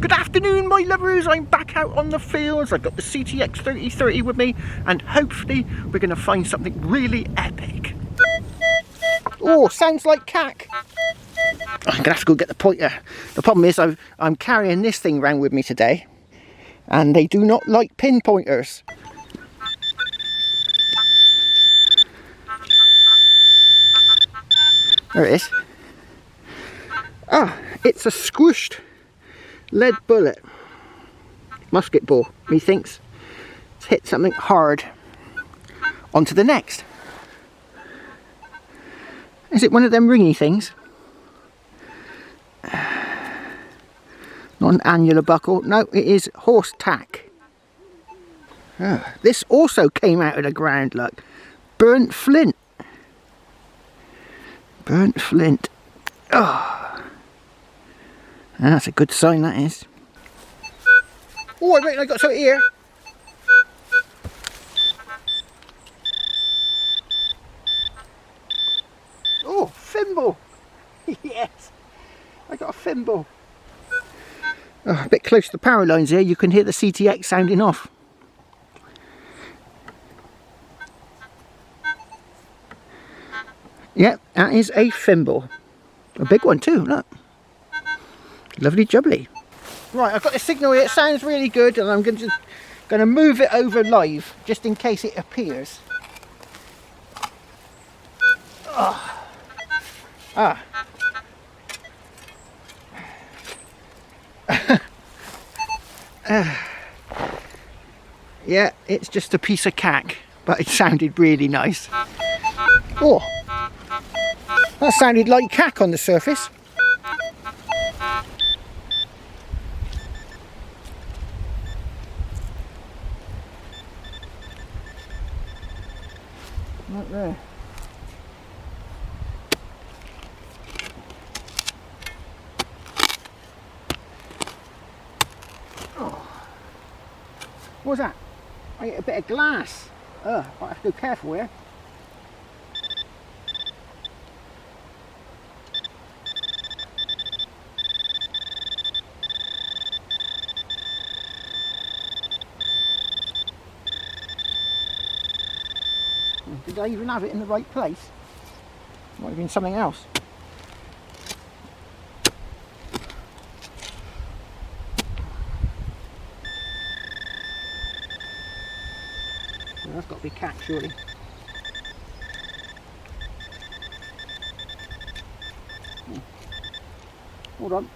Good afternoon, my lovers. I'm back out on the fields. I've got the CTX 3030 with me, and hopefully we're going to find something really epic. Oh, sounds like cack. I'm going to have to go get the pointer. The problem is I'm carrying this thing around with me today, and they do not like pinpointers. There it is. Ah, it's a squished lead bullet. Musket ball, methinks. It's hit something hard. On to the next. Is it one of them ringy things? Not an annular buckle. No, it is horse tack. Ah, this also came out of the ground, look. Burnt flint. Burnt flint. Oh, that's a good sign, that is. Oh, I reckon I got something here. Oh, thimble. Yes, I got a thimble. Oh, a bit close to the power lines here, you can hear the CTX sounding off. Yep, that is a thimble. A big one too, look. Lovely jubbly. Right, I've got the signal here, it sounds really good, and I'm going to move it over live, just in case it appears. Oh. Ah. Yeah, it's just a piece of cack, but it sounded really nice. Oh, that sounded like cack on the surface. Right there. Oh. What's that? I hit a bit of glass. I have to be careful here. Did I even have it in the right place? Might have been something else. Well, that's got to be cack, surely. Hold on.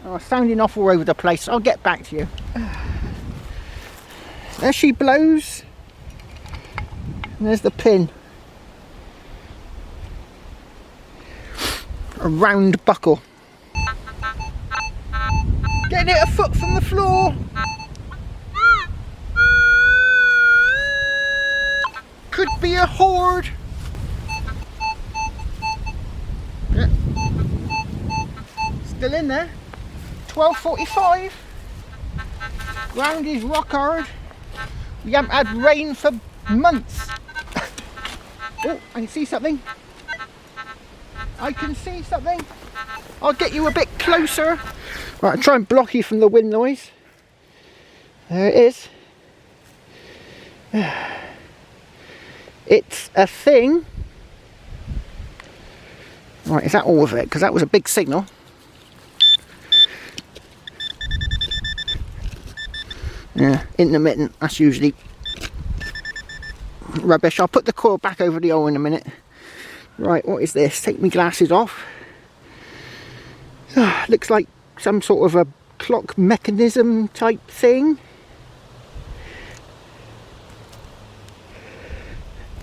Oh, sounding off all over the place. I'll get back to you. There she blows. And there's the pin. A round buckle. Getting it a foot from the floor. Could be a hoard. Yeah. Still in there. 12:45. Ground is rock hard. We haven't had rain for months. Oh, I can see something. I can see something. I'll get you a bit closer. Right, I'll try and block you from the wind noise. There it is. It's a thing. Right, is that all of it? Because that was a big signal. Yeah, intermittent, that's usually rubbish. I'll put the coil back over the hole in a minute. Right, what is this? Take my glasses off. Looks like some sort of a clock mechanism type thing.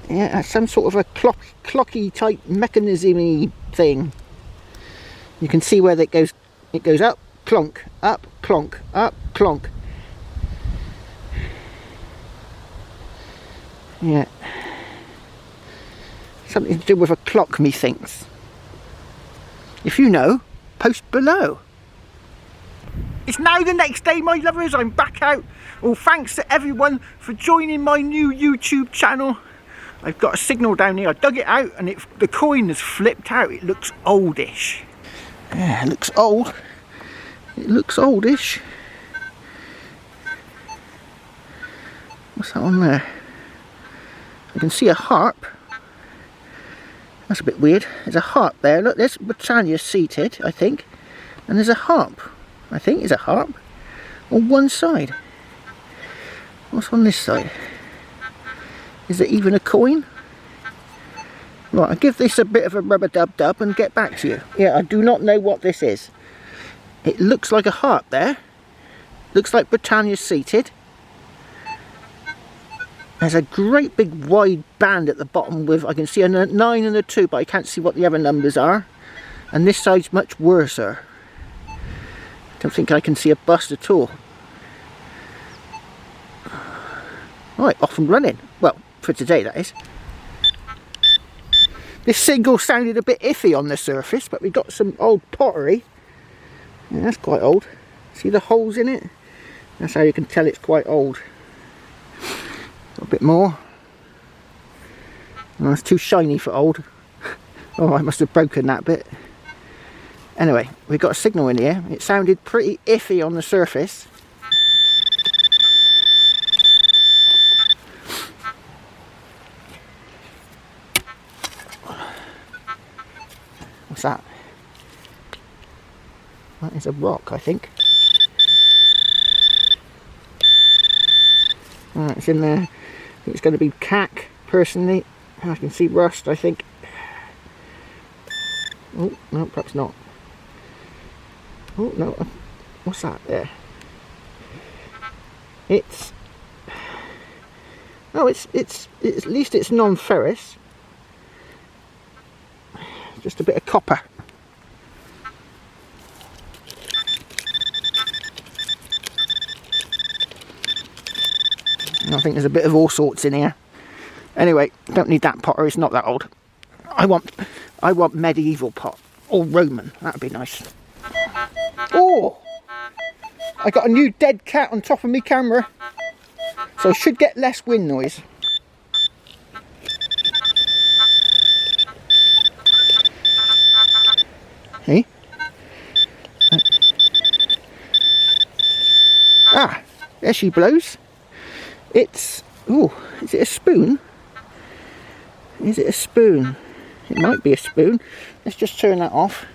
Yeah, that's some sort of a clocky type mechanism-y thing. You can see where that goes. It goes up, clonk, up, clonk, up, clonk. Yeah, something to do with a clock, methinks. If you know, post below. It's now the next day, my lovers. I'm back out. Well, thanks to everyone for joining my new YouTube channel. I've got a signal down here. I dug it out and the coin has flipped out. It looks oldish. Yeah, it looks old. It looks oldish. What's that on there? I can see a harp. That's a bit weird. There's a harp there. Look, there's Britannia seated, I think. And there's a harp. I think it's a harp. On one side. What's on this side? Is it even a coin? Right, I'll give this a bit of a rub-a-dub-dub and get back to you. Yeah, I do not know what this is. It looks like a harp there. Looks like Britannia's seated. There's a great big wide band at the bottom with, I can see a 9 and a 2, but I can't see what the other numbers are. And this side's much worser. Don't think I can see a bust at all. Right, off and running. Well, for today that is. This single sounded a bit iffy on the surface, but we got some old pottery. Yeah, that's quite old. See the holes in it? That's how you can tell it's quite old. A bit more. Oh, it's too shiny for old. Oh, I must have broken that bit. Anyway, we got a signal in here. It sounded pretty iffy on the surface. What's that? That is a rock, I think. It's in there. I think it's going to be cack, personally. I can see rust, I think. Oh, no, perhaps not. Oh, no. What's that there? It's... Oh, it's at least it's non-ferrous. Just a bit of copper. I think there's a bit of all sorts in here. Anyway, don't need that pottery, it's not that old. I want medieval pot. Or Roman, that'd be nice. Oh! I got a new dead cat on top of my camera. So I should get less wind noise. Hey? Ah, there she blows. It's, oh, is it a spoon? Is it a spoon? It might be a spoon. Let's just turn that off.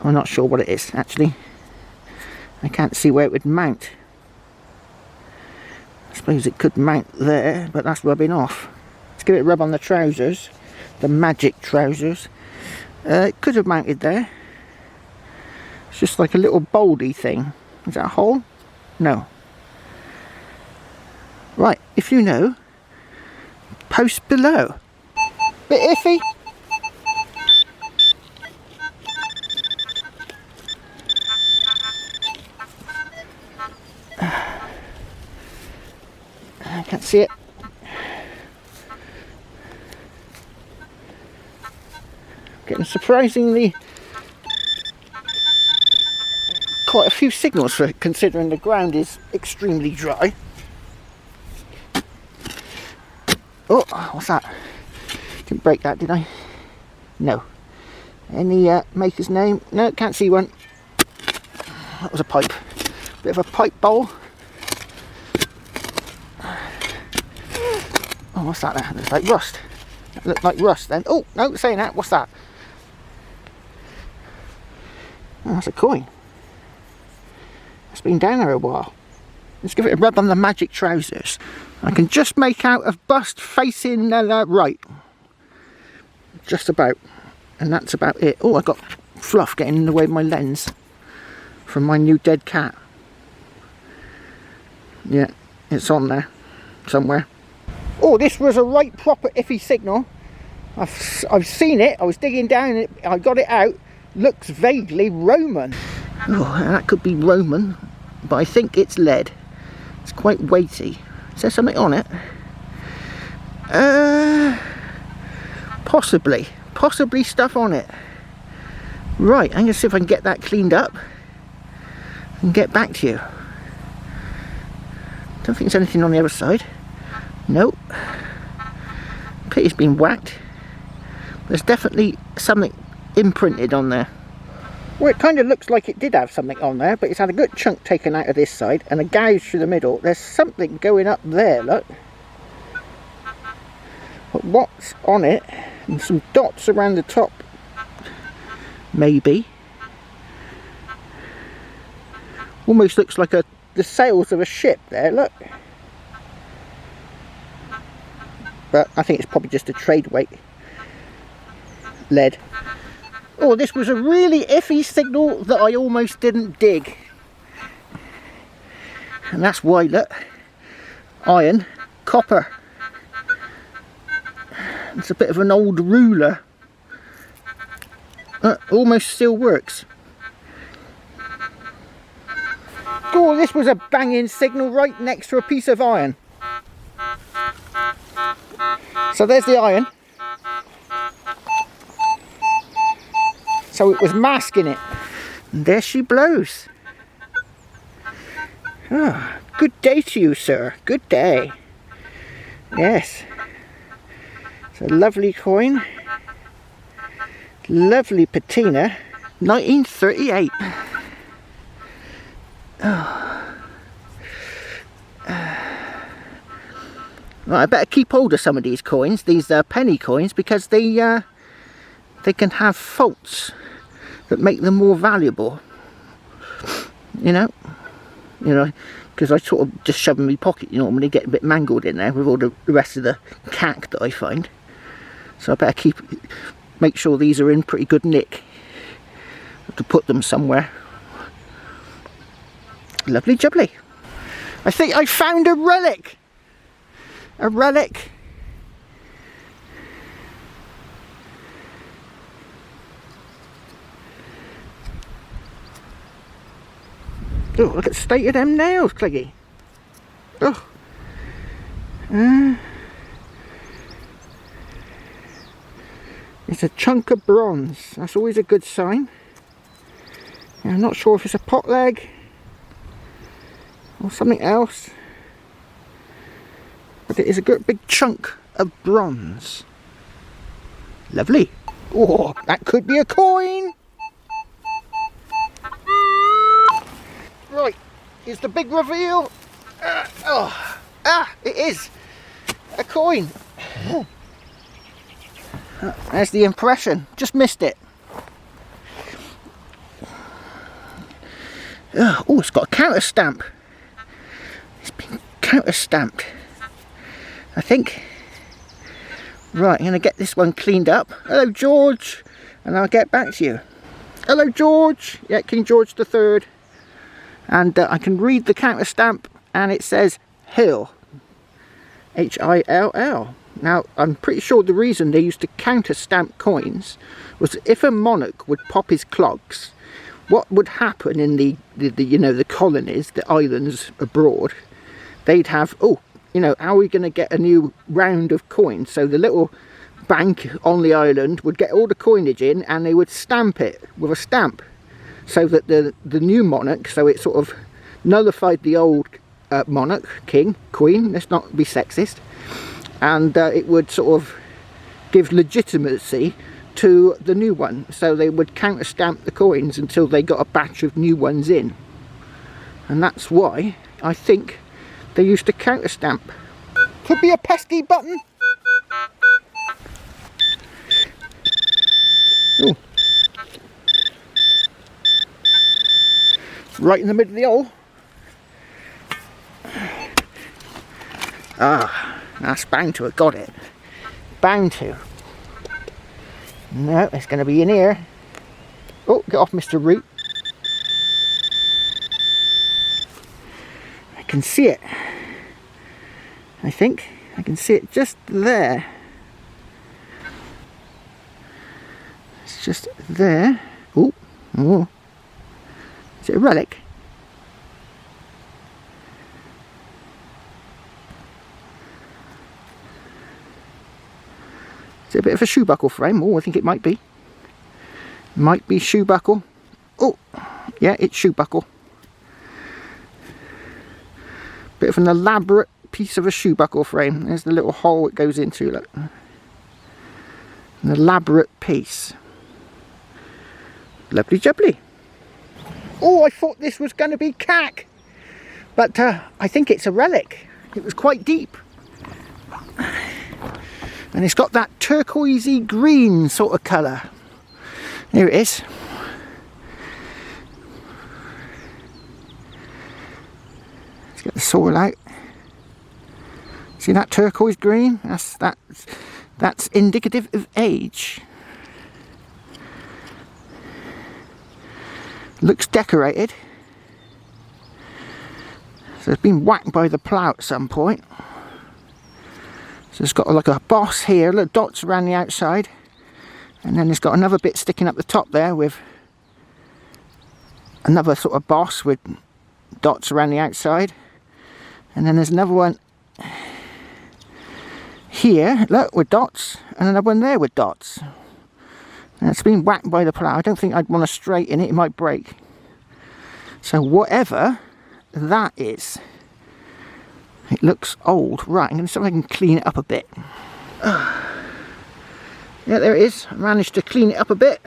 I'm not sure what it is, actually. I can't see where it would mount. I suppose it could mount there, but that's rubbing off. Let's give it a rub on the trousers. The magic trousers. It could have mounted there. It's just like a little boldy thing. Is that a hole? No. Right, if you know, post below. Bit iffy. I can't see it. Getting surprisingly quite a few signals for it, considering the ground is extremely dry. Oh, what's that? Didn't break that, did I? No. Any maker's name? No, can't see one. That was a pipe. Bit of a pipe bowl. Oh, what's that there? It looks like rust. That looked like rust then. Oh, no, saying that, what's that? Oh, that's a coin. It's been down there a while. Let's give it a rub on the magic trousers. I can just make out a bust facing right. Just about. And that's about it. Oh, I got fluff getting in the way of my lens from my new dead cat. Yeah, it's on there somewhere. Oh, this was a right proper iffy signal. I've seen it. I was digging down it. I got it out. Looks vaguely Roman. Oh, that could be Roman, but I think it's lead. It's quite weighty. Is there something on it? Possibly stuff on it. Right, I'm going to see if I can get that cleaned up and get back to you. Don't think there's anything on the other side. Nope. Pit's been whacked. There's definitely something imprinted on there. Well, it kind of looks like it did have something on there, but it's had a good chunk taken out of this side and a gouge through the middle. There's something going up there, look. But what's on it? And some dots around the top, maybe. Almost looks like the sails of a ship there, look. But I think it's probably just a trade weight lead. Oh, this was a really iffy signal that I almost didn't dig. And that's why, look, iron, copper. It's a bit of an old ruler. Almost still works. Oh, this was a banging signal right next to a piece of iron. So there's the iron. So it was masking it. And there she blows. Ah, good day to you, sir. Good day. Yes. It's a lovely coin. Lovely patina. 1938. Oh. Right, I better keep hold of some of these coins, these penny coins, because they can have faults that make them more valuable. You know, because I sort of just shove them in my pocket. You normally get a bit mangled in there with all the rest of the cack that I find. So I better make sure these are in pretty good nick to put them somewhere. Lovely jubbly. I think I found a relic. A relic. Oh, look at the state of them nails, Cleggy. Oh. It's a chunk of bronze. That's always a good sign. I'm not sure if it's a pot leg or something else. But it is a good big chunk of bronze. Lovely. Oh, that could be a coin. Right, here's the big reveal. It is a coin. There's the impression. Just missed it. Oh, it's got a counter stamp. It's been counter stamped, I think. Right, I'm going to get this one cleaned up. Hello, George, and I'll get back to you. Hello, George. Yeah, King George III. And I can read the counter stamp, and it says Hill. Hill. Now, I'm pretty sure the reason they used to counter stamp coins was if a monarch would pop his clogs, what would happen in the colonies, the islands abroad, they'd have, how are we going to get a new round of coins? So the little bank on the island would get all the coinage in, and they would stamp it with a stamp, so that the new monarch, so it sort of nullified the old monarch, king, queen, let's not be sexist, and it would sort of give legitimacy to the new one. So they would counter stamp the coins until they got a batch of new ones in. And that's why I think they used to counter stamp. Could be a pesky button. Ooh. Right in the middle of the hole. Ah, that's bound to have got it. Bound to. No, it's going to be in here. Oh, get off, Mr. Root. I can see it. I think I can see it just there. It's just there. Oh, oh. Is it a relic? Is it a bit of a shoe buckle frame? Oh, I think it might be. Might be shoe buckle. Oh, yeah, it's shoe buckle. Bit of an elaborate piece of a shoe buckle frame. There's the little hole it goes into. Look. An elaborate piece. Lovely jubbly. Oh, I thought this was going to be cack, but I think it's a relic. It was quite deep. And it's got that turquoisey green sort of colour. There it is. Let's get the soil out. See that turquoise green? That's indicative of age. Looks decorated. So it's been whacked by the plough at some point. So it's got like a boss here, little dots around the outside. And then it's got another bit sticking up the top there with another sort of boss with dots around the outside. And then there's another one here, look, with dots, and another one there with dots. And it's been whacked by the plough. I don't think I'd want to straighten it, it might break. So whatever that is, it looks old. Right, I'm going to see if I can clean it up a bit. Yeah, there it is. I managed to clean it up a bit.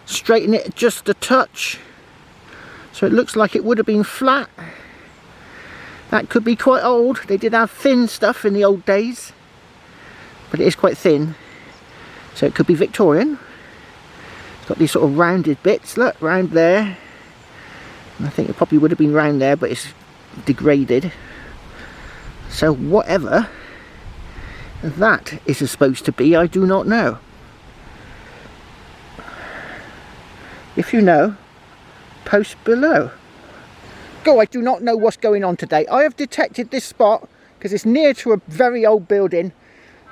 Straighten it just a touch. So it looks like it would have been flat. That could be quite old. They did have thin stuff in the old days. But it is quite thin. So it could be Victorian. It's got these sort of rounded bits. Look, round there. And I think it probably would have been round there, but it's degraded. So whatever that is supposed to be, I do not know. If you know, post below. Go, I do not know what's going on today. I have detected this spot because it's near to a very old building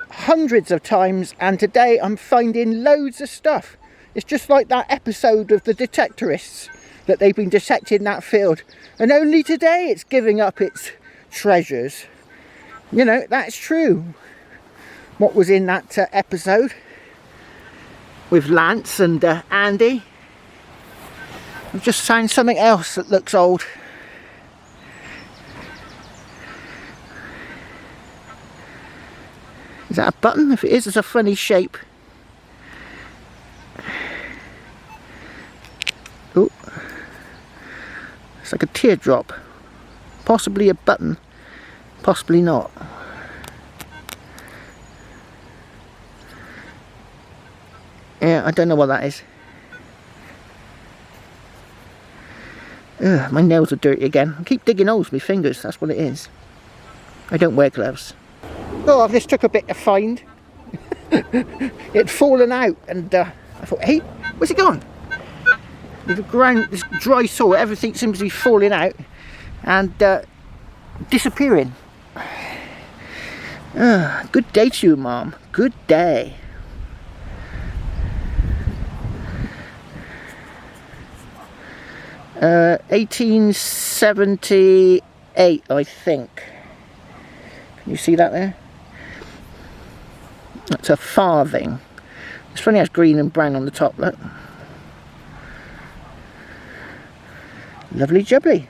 hundreds of times, and today I'm finding loads of stuff. It's just like that episode of the detectorists that they've been detecting that field, and only today it's giving up its treasures. You know, that's true. What was in that episode with Lance and Andy. I've just found something else that looks old. Is that a button? If it is, it's a funny shape. Oh, it's like a teardrop. Possibly a button, possibly not. Yeah, I don't know what that is. Ugh, my nails are dirty again. I keep digging holes with my fingers, that's what it is. I don't wear gloves. Oh, this took a bit to find. It'd fallen out, and I thought, hey, where's it gone? With the ground, this dry soil, everything seems to be falling out and disappearing. Good day to you, Mom. Good day. Uh, 1878, I think. Can you see that there? That's a farthing. It's funny how it's green and brown on the top, look. Lovely jubbly.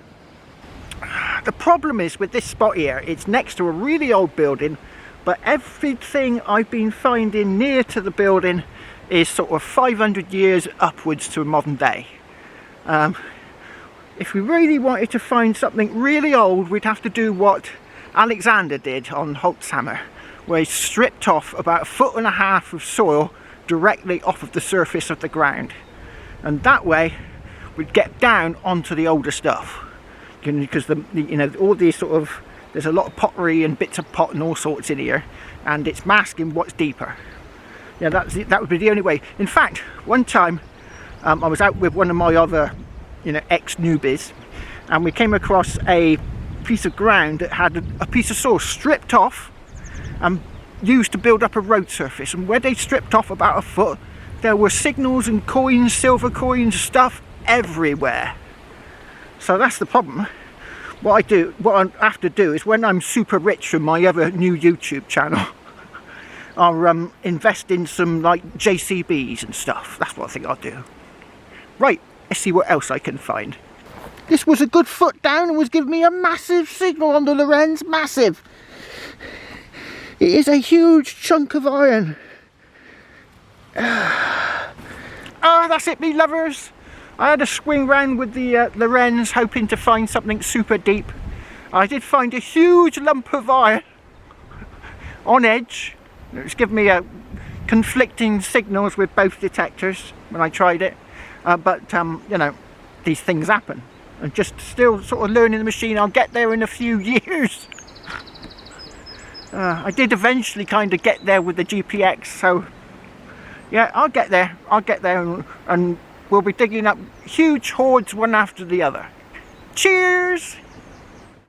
The problem is with this spot here, it's next to a really old building, but everything I've been finding near to the building is sort of 500 years upwards to a modern day. If we really wanted to find something really old, we'd have to do what Alexander did on Holt's Hammer, where he stripped off about 1.5 foot of soil directly off of the surface of the ground, and that way we'd get down onto the older stuff. Because all these sort of, there's a lot of pottery and bits of pot and all sorts in here, and it's masking what's deeper. Yeah, that would be the only way. In fact, one time I was out with one of my other ex-newbies, and we came across a piece of ground that had a piece of soil stripped off and used to build up a road surface, and where they stripped off about 1 foot, there were signals and coins, silver coins, stuff everywhere. So that's the problem. What I have to do is, when I'm super rich from my other new YouTube channel, I'll invest in some like JCBs and stuff. That's what I think I'll do. Right, let's see what else I can find. This was a good foot down and was giving me a massive signal on the Lorenz, massive. It is a huge chunk of iron. that's it, me lovers. I had a swing round with the wrens, hoping to find something super deep. I did find a huge lump of iron on edge. It's given me conflicting signals with both detectors when I tried it. But you know, these things happen. And just still sort of learning the machine. I'll get there in a few years. I did eventually kind of get there with the GPX, so yeah, I'll get there and we'll be digging up huge hoards one after the other. Cheers!